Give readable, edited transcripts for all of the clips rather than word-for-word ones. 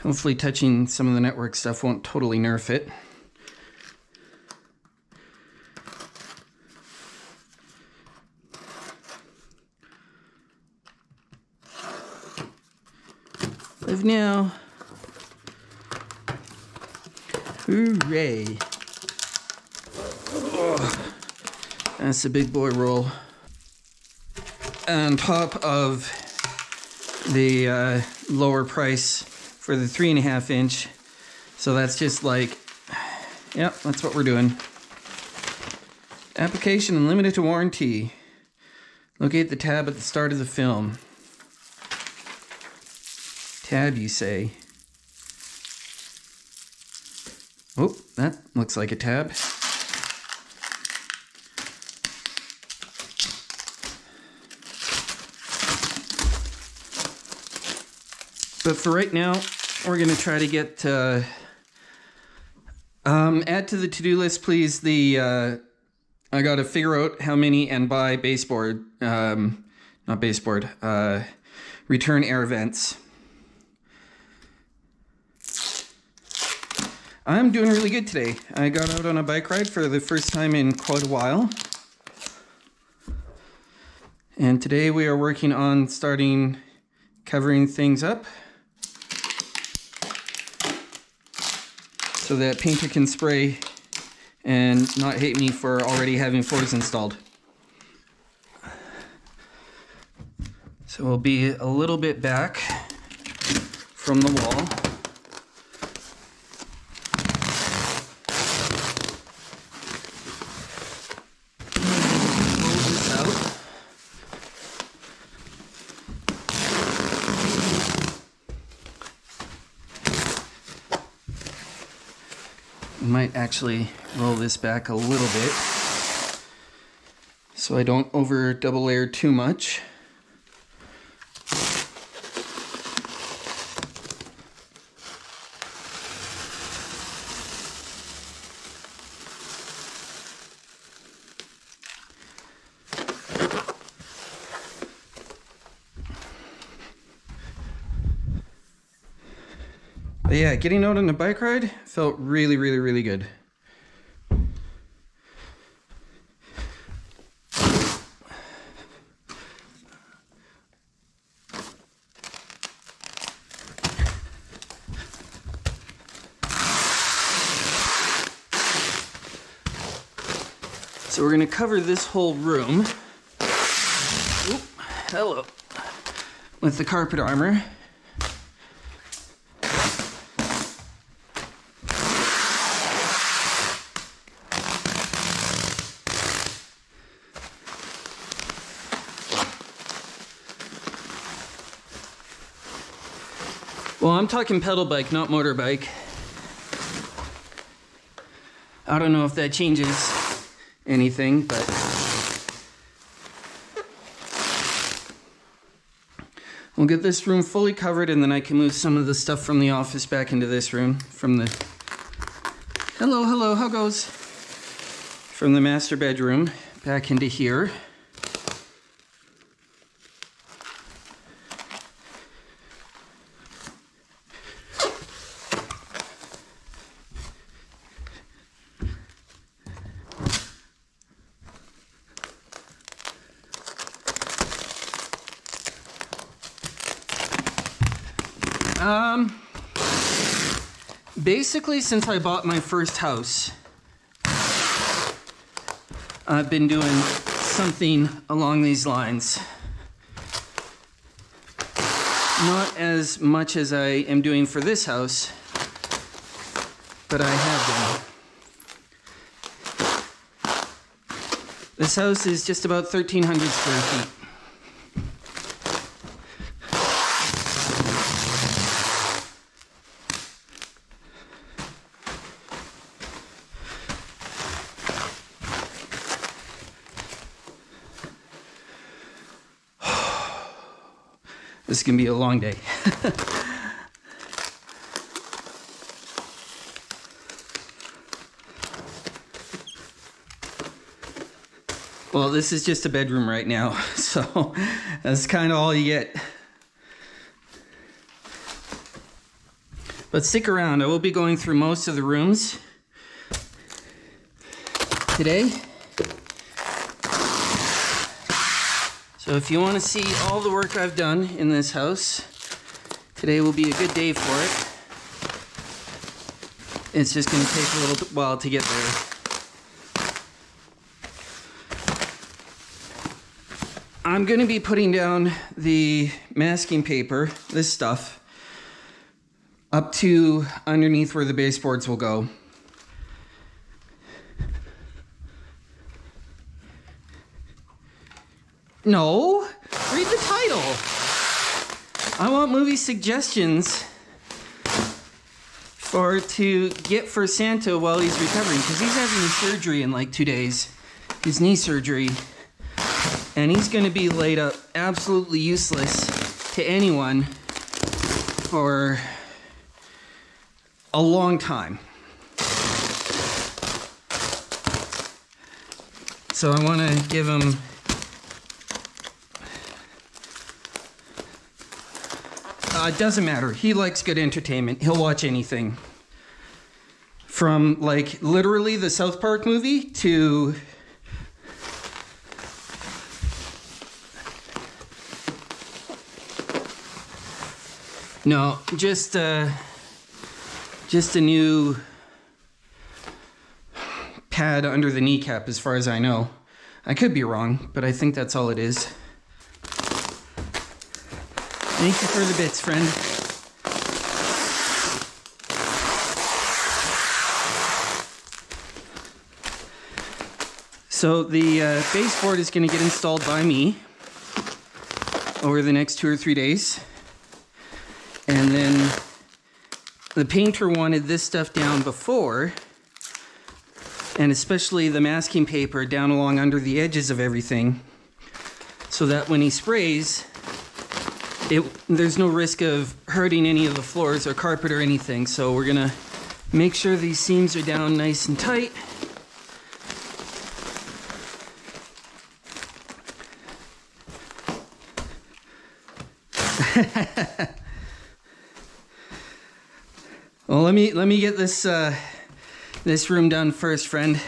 Hopefully touching some of the network stuff won't totally nerf it. Live now. Hooray. Oh, that's a big boy roll. On top of the lower price for the 3.5 inch. So that's just like, yep, that's what we're doing. Application and limited to warranty. Locate the tab at the start of the film. Tab, you say? Oh, that looks like a tab. But for right now, we're going to try to get, add to the to-do list, please, I got to figure out how many and buy baseboard, not baseboard, return air vents. I'm doing really good today. I got out on a bike ride for the first time in quite a while. And today we are working on covering things up, so that painter can spray and not hate me for already having floors installed. So we'll be a little bit back from the wall. Roll this out. Might actually roll this back a little bit so I don't over double layer too much. But yeah, getting out on a bike ride felt really, really, really good. So we're going to cover this whole room. Oop, hello. With the carpet armor. Well, I'm talking pedal bike, not motorbike. I don't know if that changes anything, but we'll get this room fully covered, and then I can move some of the stuff from the office back into this room. Hello, how goes? From the master bedroom back into here. Basically, since I bought my first house, I've been doing something along these lines. Not as much as I am doing for this house, but I have been. This house is just about 1,300 square feet. This is going to be a long day. Well, this is just a bedroom right now, so that's kind of all you get. But stick around, I will be going through most of the rooms today. So if you want to see all the work I've done in this house, today will be a good day for it. It's just going to take a little while to get there. I'm going to be putting down the masking paper, this stuff, up to underneath where the baseboards will go. No, read the title. I want movie suggestions to get for Santa while he's recovering, because he's having his surgery in like 2 days, his knee surgery, and he's going to be laid up absolutely useless to anyone for a long time. So I want to give him it doesn't matter. He likes good entertainment. He'll watch anything. From like literally the South Park movie to no, just a new pad under the kneecap as far as I know. I could be wrong, but I think that's all it is. Thank you for the bits, friend. So the baseboard is going to get installed by me over the next 2 or 3 days. And then the painter wanted this stuff down before, and especially the masking paper down along under the edges of everything, so that when he sprays, there's no risk of hurting any of the floors or carpet or anything. So we're gonna make sure these seams are down nice and tight. Well, let me get this this room done first, friend,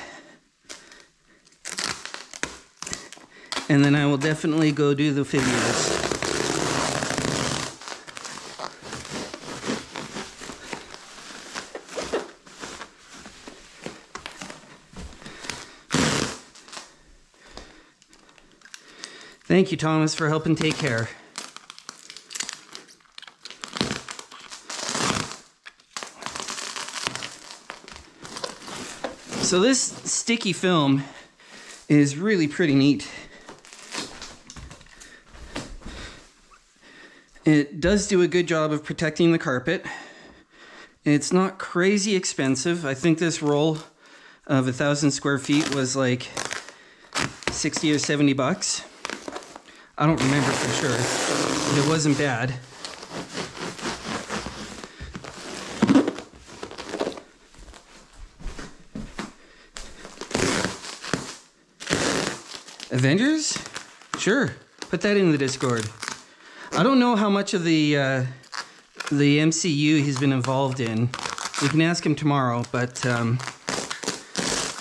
and then I will definitely go do the figures. Thank you, Thomas, for helping take care. So this sticky film is really pretty neat. It does do a good job of protecting the carpet. It's not crazy expensive. I think this roll of 1,000 square feet was like 60 or 70 bucks. I don't remember for sure, but it wasn't bad. Avengers? Sure, put that in the Discord. I don't know how much of the MCU he's been involved in. We can ask him tomorrow, but I'm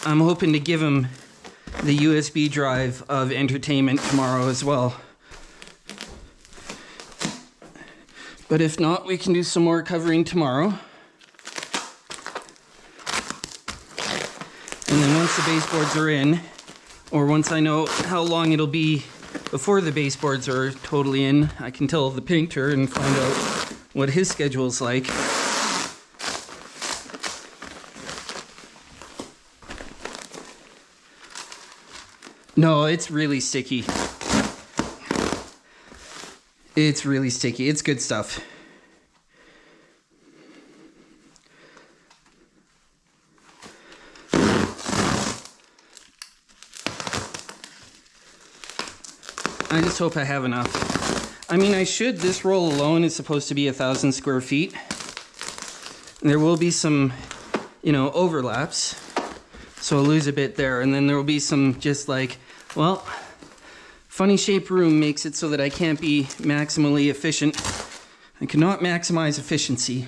hoping to give him the USB drive of entertainment tomorrow as well. But if not, we can do some more covering tomorrow. And then once the baseboards are in, or once I know how long it'll be before the baseboards are totally in, I can tell the painter and find out what his schedule's like. No, it's really sticky. It's really sticky. It's good stuff. I just hope I have enough. I mean, I should. This roll alone is supposed to be 1,000 square feet. There will be some, overlaps. So I'll lose a bit there. And then there will be some just like, well, funny shaped room makes it so that I can't be maximally efficient. I cannot maximize efficiency.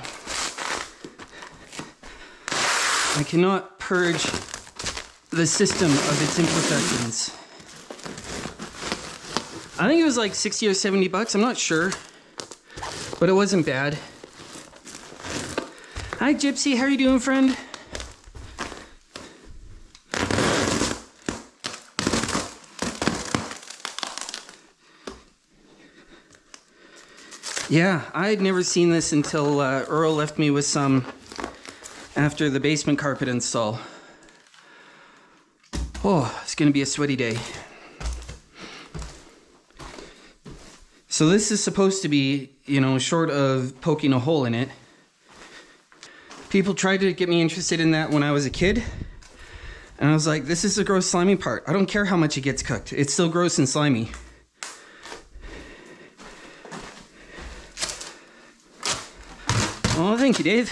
I cannot purge the system of its imperfections. I think it was like 60 or 70 bucks, I'm not sure, but it wasn't bad. Hi Gypsy, how are you doing, friend? Yeah, I had never seen this until Earl left me with some after the basement carpet install. Oh, it's gonna be a sweaty day. So this is supposed to be, you know, short of poking a hole in it. People tried to get me interested in that when I was a kid. And I was like, this is the gross slimy part. I don't care how much it gets cooked. It's still gross and slimy. Oh, thank you, Dave.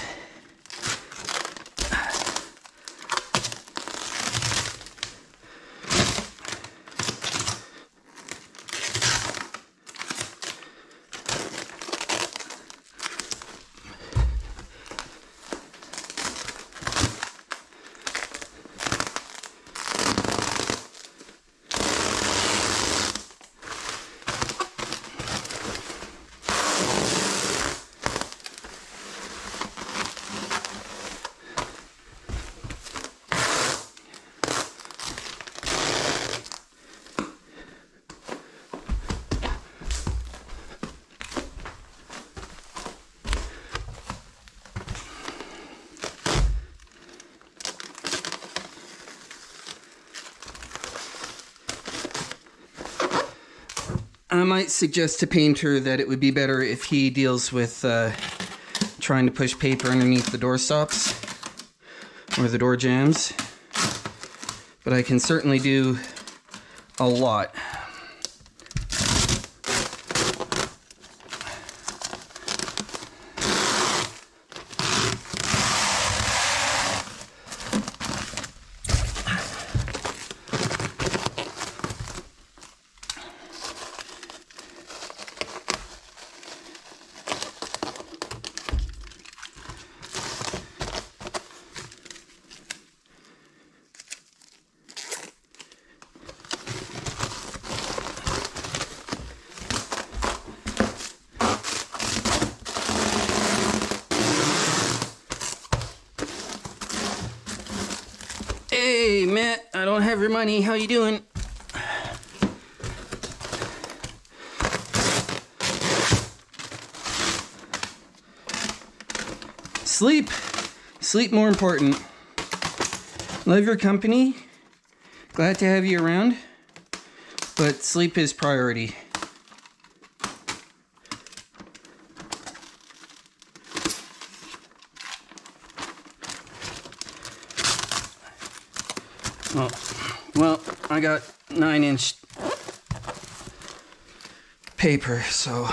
I might suggest to Painter that it would be better if he deals with trying to push paper underneath the door stops or the door jambs, but I can certainly do a lot. Hey, Matt, I don't have your money. How you doing? Sleep. Sleep more important. Love your company. Glad to have you around. But sleep is priority. Oh, well, I got 9-inch paper, so.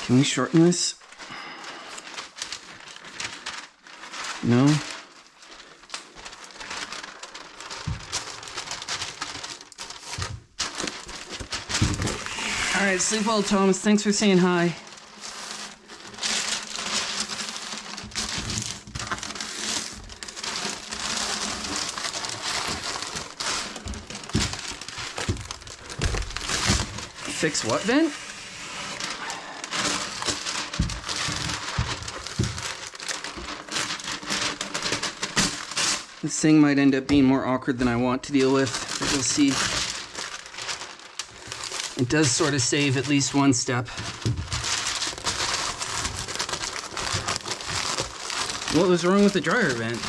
Can we shorten this? No? Alright, sleep well, Thomas. Thanks for saying hi. Fix what vent? This thing might end up being more awkward than I want to deal with, but we'll see. It does sort of save at least one step. What was wrong with the dryer vent?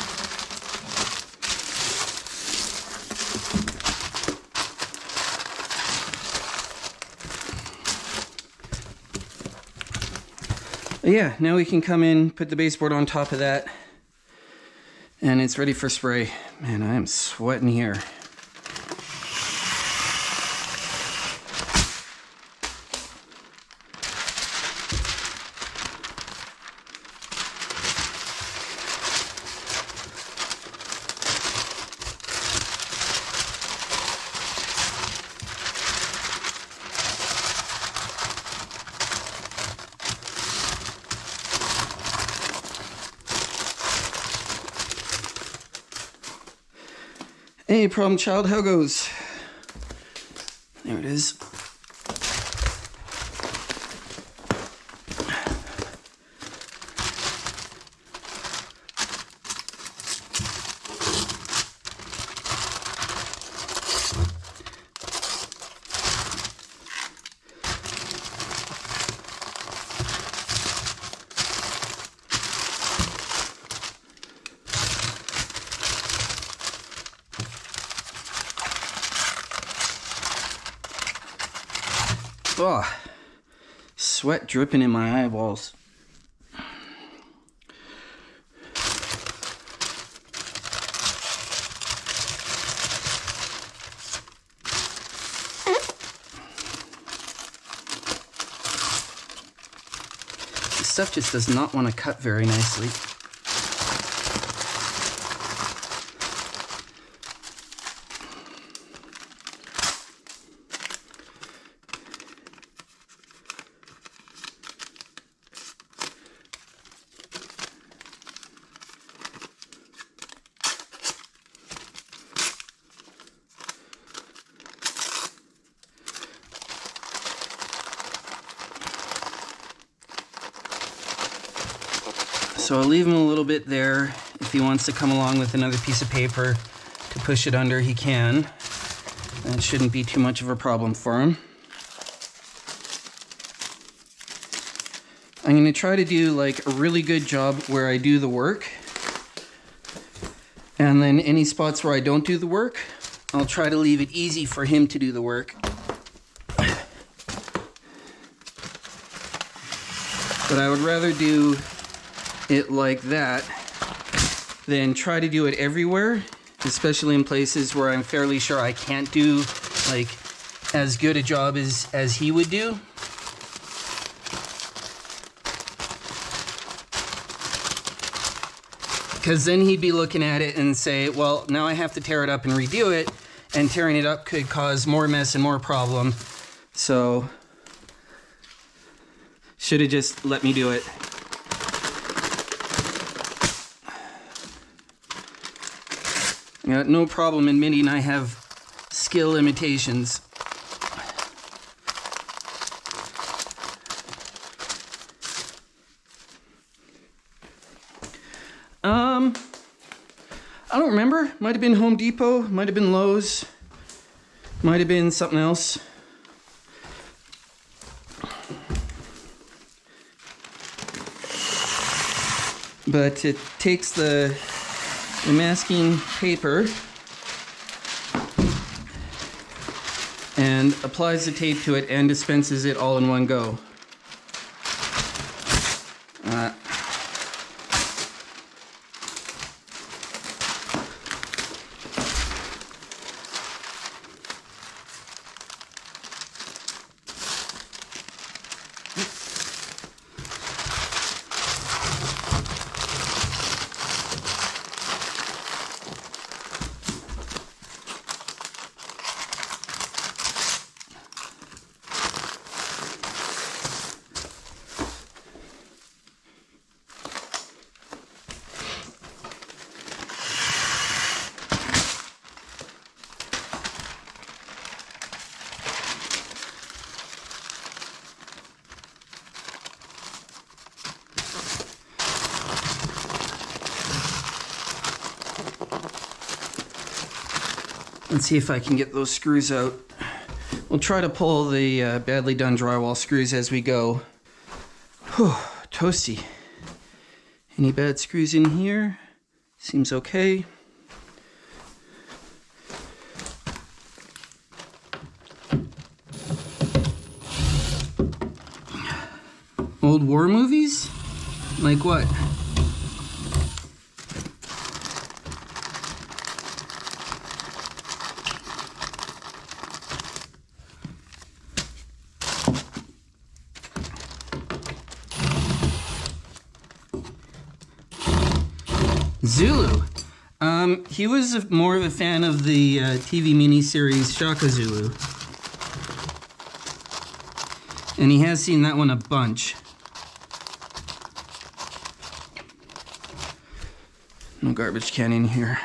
Yeah, now we can come in, put the baseboard on top of that, and it's ready for spray. Man, I am sweating here. Hey, problem child, how goes? There it is. Oh, sweat dripping in my eyeballs. This stuff just does not want to cut very nicely. So I'll leave him a little bit there. If he wants to come along with another piece of paper to push it under, he can. That shouldn't be too much of a problem for him. I'm going to try to do like a really good job where I do the work. And then any spots where I don't do the work, I'll try to leave it easy for him to do the work. But I would rather do it like that than try to do it everywhere, especially in places where I'm fairly sure I can't do like as good a job as he would do. Because then he'd be looking at it and say, well, now I have to tear it up and redo it, and tearing it up could cause more mess and more problem. So should have just let me do it. I got no problem admitting I have skill limitations. I don't remember. Might have been Home Depot, might have been Lowe's, might have been something else. But it takes the masking paper and applies the tape to it and dispenses it all in one go. Let's see if I can get those screws out. We'll try to pull the badly done drywall screws as we go. Whew, toasty. Any bad screws in here? Seems okay. Old war movies? Like what? Zulu. He was more of a fan of the TV miniseries Shaka Zulu. And he has seen that one a bunch. No garbage can in here.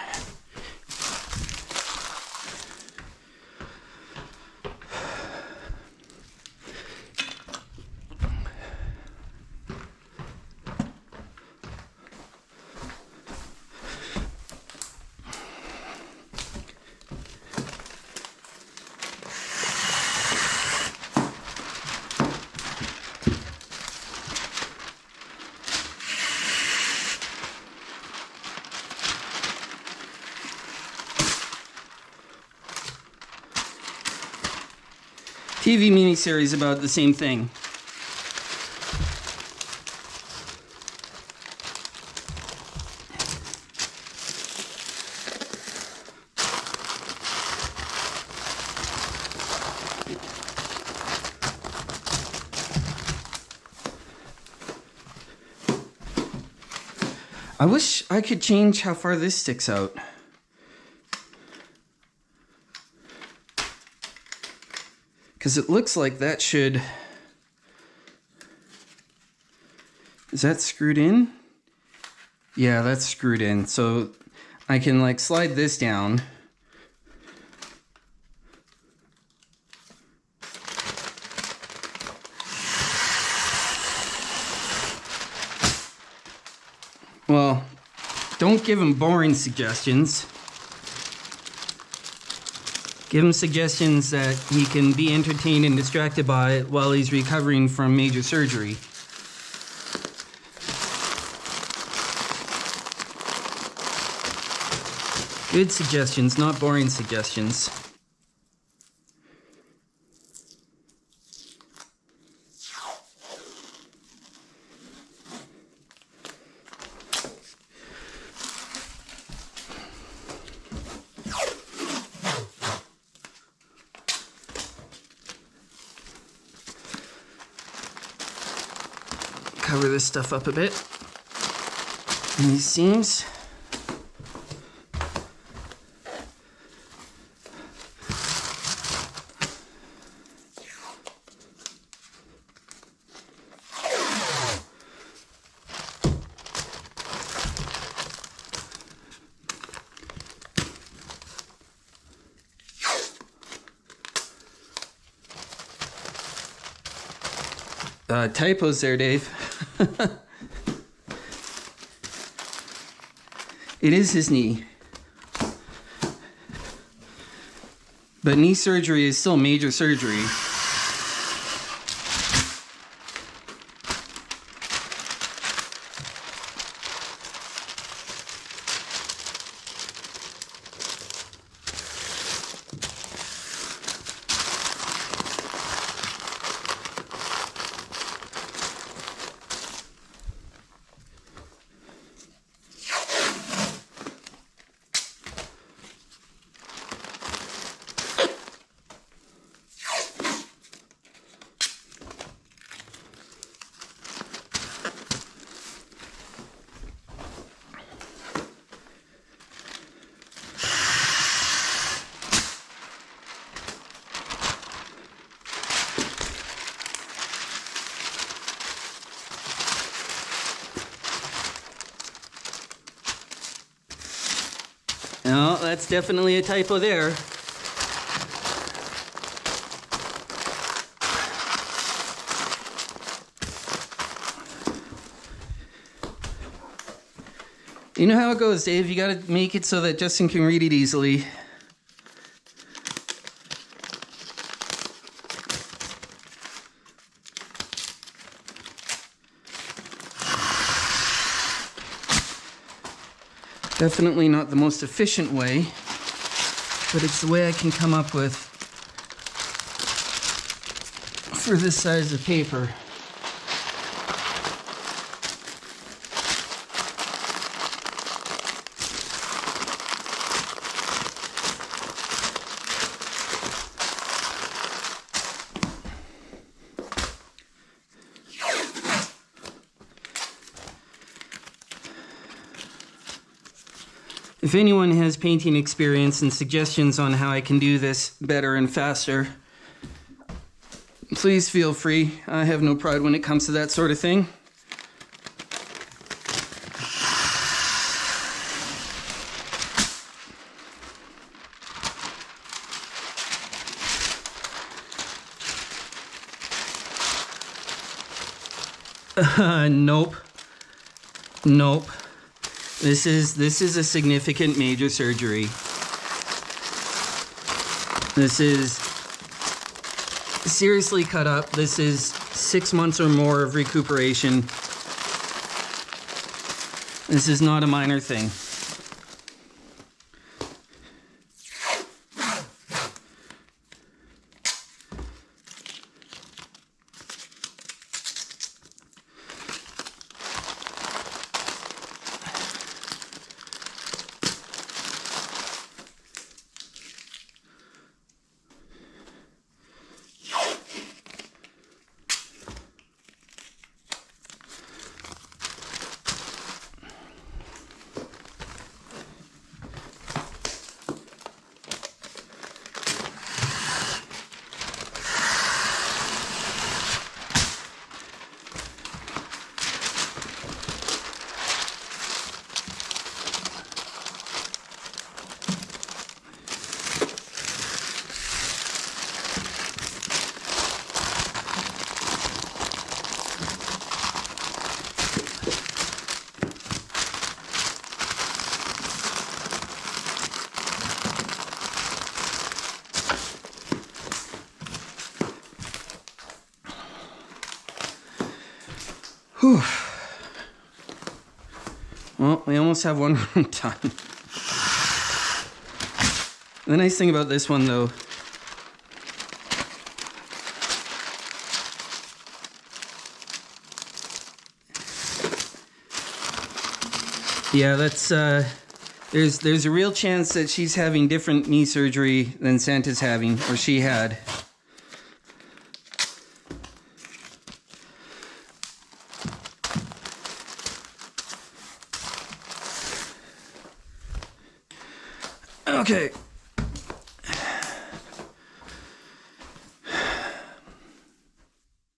TV miniseries about the same thing. I wish I could change how far this sticks out. Because it looks like that should... Is that screwed in? Yeah, that's screwed in. So I can like slide this down. Well, don't give him boring suggestions. Give him suggestions that he can be entertained and distracted by while he's recovering from major surgery. Good suggestions, not boring suggestions. Cover this stuff up a bit. And these seams. Typos there, Dave. It is his knee. But knee surgery is still major surgery. No, that's definitely a typo there. You know how it goes, Dave. You gotta make it so that Justin can read it easily. Definitely not the most efficient way, but it's the way I can come up with for this size of paper. If anyone has painting experience and suggestions on how I can do this better and faster, please feel free. I have no pride when it comes to that sort of thing. Nope. Nope. This is a significant major surgery. This is seriously cut up. This is 6 months or more of recuperation. This is not a minor thing. Whew. Well, we almost have one room done. The nice thing about this one, though, yeah, that's there's a real chance that she's having different knee surgery than Santa's having, or she had. Okay.